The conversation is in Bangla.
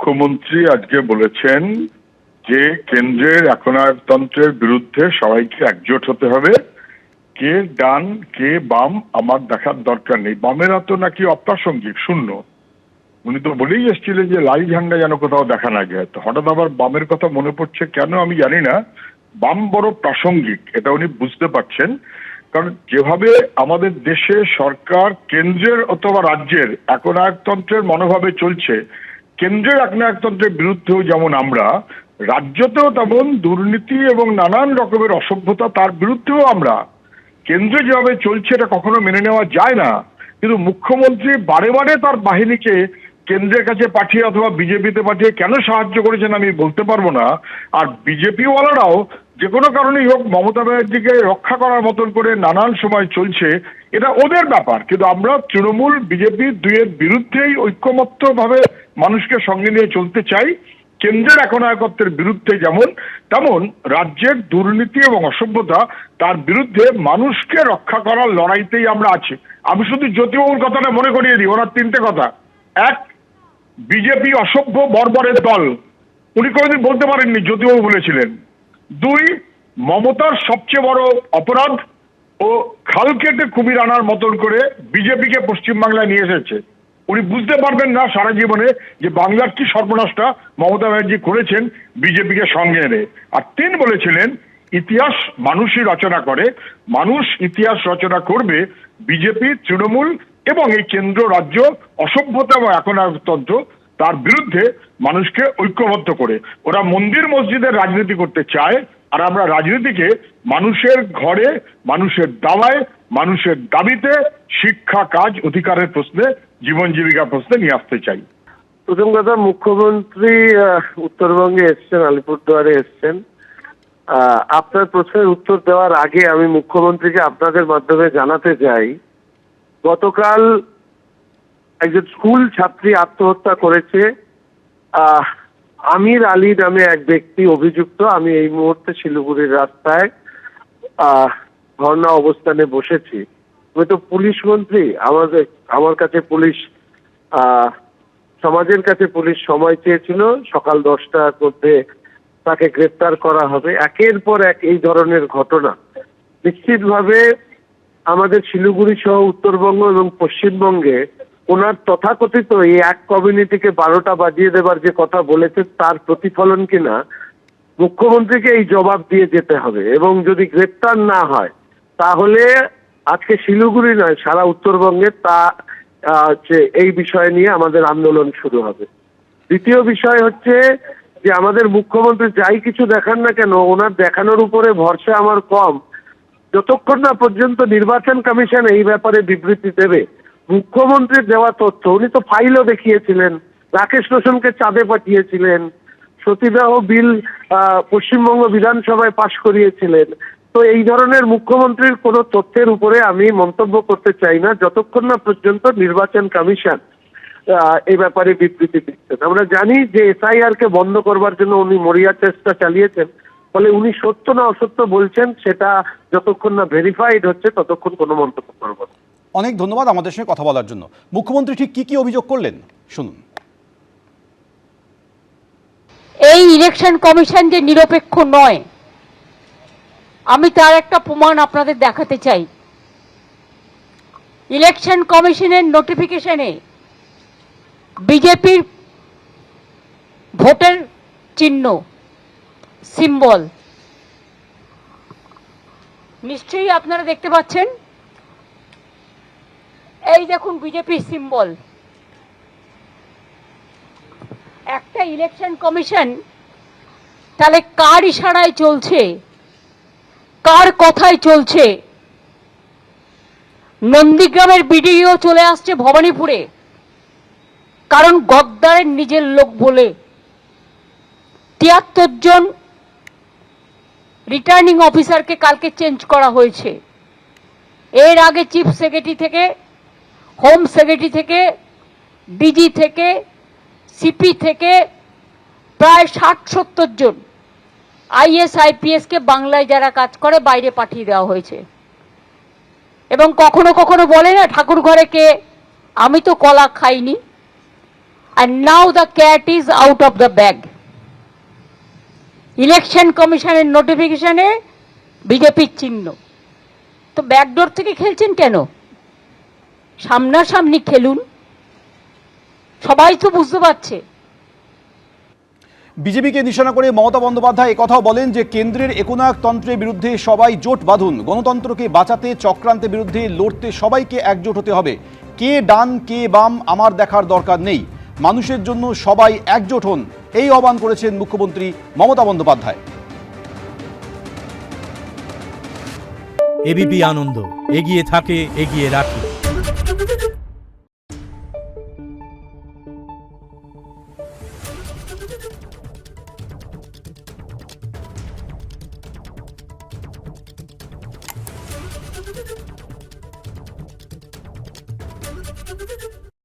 মুখ্যমন্ত্রী আজকে বলেছেন যে কেন্দ্রের একনায়কতন্ত্রের বিরুদ্ধে সবাইকে একজোট হতে হবে। কে ডান কে বাম আমার দেখার দরকার নেই। বামেরা তো নাকি অপ্রাসঙ্গিক, শূন্য। উনি তো বলেই এসেছিলেন যে লাল ঝান্ডা যেন কোথাও দেখা না যায়। তো হঠাৎ আবার বামের কথা মনে পড়ছে কেন আমি জানি না। বাম বড় প্রাসঙ্গিক, এটা উনি বুঝতে পারছেন। কারণ যেভাবে আমাদের দেশে সরকার কেন্দ্রের অথবা রাজ্যের একনায়কতন্ত্রের মনোভাবে চলছে, কেন্দ্রের একনায়কতন্ত্রের বিরুদ্ধেও যেমন আমরা, রাজ্যতেও তেমন দুর্নীতি এবং নানান রকমের অসভ্যতা তার বিরুদ্ধেও আমরা। কেন্দ্রে যেভাবে চলছে এটা কখনো মেনে নেওয়া যায় না। কিন্তু মুখ্যমন্ত্রী বারে বারে তার বাহিনীকে কেন্দ্রের কাছে পাঠিয়ে অথবা বিজেপিতে পাঠিয়ে কেন সাহায্য করেছেন আমি বলতে পারবো না। আর বিজেপি ওয়ালারাও যে কোনো কারণেই হোক মমতা ব্যানার্জিকে রক্ষা করার মতন করে নানান সময় চলছে, এটা ওদের ব্যাপার। কিন্তু আমরা তৃণমূল বিজেপি দুইয়ের বিরুদ্ধেই ঐক্যমত্যভাবে মানুষকে সঙ্গে নিয়ে চলতে চাই। কেন্দ্রের একনায়কত্বের বিরুদ্ধে যেমন, তেমন রাজ্যের দুর্নীতি এবং অসভ্যতা তার বিরুদ্ধে মানুষকে রক্ষা করার লড়াইতেই আমরা আছি। আমি শুধু জ্যোতিবাবুর কথাটা মনে করিয়ে দিই, ওনার তিনটে কথা। এক, বিজেপি অসভ্য বর্বরের দল, উনি কোনোদিন বলতে পারেননি, জ্যোতিবাবু বলেছিলেন। দুই, মমতার সবচেয়ে বড় অপরাধ ও খাল কেটে কুমির আনার মতন করে বিজেপিকে পশ্চিমবাংলায় নিয়ে এসেছে। উনি বুঝতে পারবেন না সারা জীবনে যে বাংলার কি সর্বনাশটা মমতা ব্যানার্জি করেছেন বিজেপিকে সঙ্গে এনে। আর তিন বলেছিলেন, ইতিহাস মানুষই রচনা করে, মানুষ ইতিহাস রচনা করবে বিজেপি, তৃণমূল এবং এই কেন্দ্র রাজ্য অসভ্যতা এবং একনায়কতন্ত্র তার বিরুদ্ধে মানুষকে ঐক্যবদ্ধ করে। ওরা মন্দির মসজিদের রাজনীতি করতে চায়, আর আমরা রাজনীতিকে মানুষের ঘরে, মানুষের দাওয়ায়, মানুষের দাবিতে, শিক্ষা, কাজ, অধিকারের প্রশ্নে, জীবন জীবিকার প্রশ্নে নিয়ে আসতে চাই। প্রথম কথা, মুখ্যমন্ত্রী উত্তরবঙ্গে এসছেন, আলিপুরদুয়ারে এসছেন। আপনার প্রশ্নের উত্তর দেওয়ার আগে আমি মুখ্যমন্ত্রীকে আপনাদের মাধ্যমে জানাতে চাই, গতকাল একজন স্কুল ছাত্রী আত্মহত্যা করেছে। আমির আলী নামে এক ব্যক্তি অভিযুক্ত। আমি এই মুহূর্তে শিলিগুড়ির রাস্তায় ধর্ণা অবস্থানে বসেছি। আমি তো পুলিশ মন্ত্রী, আমার কাছে পুলিশ, সমাজের কাছে পুলিশ সময় চেয়েছিল সকাল 10টার মধ্যে তাকে গ্রেপ্তার করা হবে। একের পর এক এই ধরনের ঘটনা নিশ্চিতভাবে আমাদের শিলিগুড়ি সহ উত্তরবঙ্গ এবং পশ্চিমবঙ্গে ওনার তথাকথিত এই এক কমিউনিটিকে 12টা বাজিয়ে দেবার যে কথা বলেছেন তার প্রতিফলন কিনা মুখ্যমন্ত্রীকে এই জবাব দিয়ে যেতে হবে। এবং যদি গ্রেপ্তার না হয় তাহলে আজকে শিলিগুড়ি নয়, সারা উত্তরবঙ্গে এই বিষয় নিয়ে আমাদের আন্দোলন শুরু হবে। দ্বিতীয় বিষয় হচ্ছে যে আমাদের মুখ্যমন্ত্রী যাই কিছু দেখান না কেন, ওনার দেখানোর উপরে ভরসা আমার কম, যতক্ষণ না পর্যন্ত নির্বাচন কমিশন এই ব্যাপারে বিবৃতি দেবে। মুখ্যমন্ত্রীর দেওয়া তথ্য, উনি তো ফাইলও দেখিয়েছিলেন, রাকেশ রোশনকে চাঁদে পাঠিয়েছিলেন, সতীদাহ বিল পশ্চিমবঙ্গ বিধানসভায় পাশ করিয়েছিলেন। তো এই ধরনের মুখ্যমন্ত্রীর কোনো তথ্যের উপরে আমি মন্তব্য করতে চাই না যতক্ষণ না পর্যন্ত নির্বাচন কমিশন এই ব্যাপারে বিবৃতি দিচ্ছেন। আমরা জানি যে এসআইআর কে বন্ধ করবার জন্য উনি মরিয়া চেষ্টা চালিয়েছেন, ফলে উনি সত্য না অসত্য বলছেন সেটা যতক্ষণ না ভেরিফাইড হচ্ছে ততক্ষণ কোনো মন্তব্য করব না। অনেক ধন্যবাদ আমাদের সঙ্গে কথা বলার জন্য। মুখ্যমন্ত্রী ঠিক কি কি অভিযোগ করলেন শুনুন। এই ইলেকশন কমিশন যে নিরপেক্ষ নয়, আমি তার একটা প্রমাণ আপনাদের দেখাতে চাই। ইলেকশন কমিশনের নোটিফিকেশনে বিজেপির ভোটের চিহ্ন, সিম্বল নিশ্চয়ই আপনারা দেখতে পাচ্ছেন। এই দেখুন বিজেপির সিম্বল। একটা ইলেকশন কমিশন তাহলে কার ইশারায় চলছে, কার কথায় চলছে? নন্দীগ্রামের বিডিও চলে আসছে ভবানীপুরে, কারণ গদ্দারের নিজের লোক বলে 73 জন রিটার্নিং অফিসারকে কালকে চেঞ্জ করা হয়েছে। এর আগে চিফ সেক্রেটারি থেকে, হোম সেক্রেটারি থেকে, ডিজি থেকে, সিপি থেকে প্রায় 60-70 জন আইএস আইপিএস কে বাংলায় যারা কাজ করে বাইরে পাঠিয়ে দেওয়া হয়েছে। এবং কখনো কখনো বলে না ঠাকুর ঘরে কে, আমি তো কলা খাইনি। and now the cat is out of the bag. Election কমিশনের নোটিফিকেশনে বিজেপির চিহ্ন, তো ব্যাকডোর থেকে খেলছেন কেন? সামনাসামনি খেলুন, সবাই তো বুঝতে পারছে। বিজেপিকে নিশানা করে মমতা বন্দ্যোপাধ্যায় একথাও বলেন যে কেন্দ্রের একনায়কতন্ত্রের বিরুদ্ধে সবাই জোট বাঁধুন, গণতন্ত্রকে বাঁচাতে চক্রান্তের বিরুদ্ধে লড়তে সবাইকে একজোট হতে হবে। কে ডান কে বাম আমার দেখার দরকার নেই, মানুষের জন্য সবাই একজোট হন, এই আহ্বান করেছেন মুখ্যমন্ত্রী মমতা বন্দ্যোপাধ্যায়। এবিপি আনন্দ, এগিয়ে থাকে, এগিয়ে রাখে।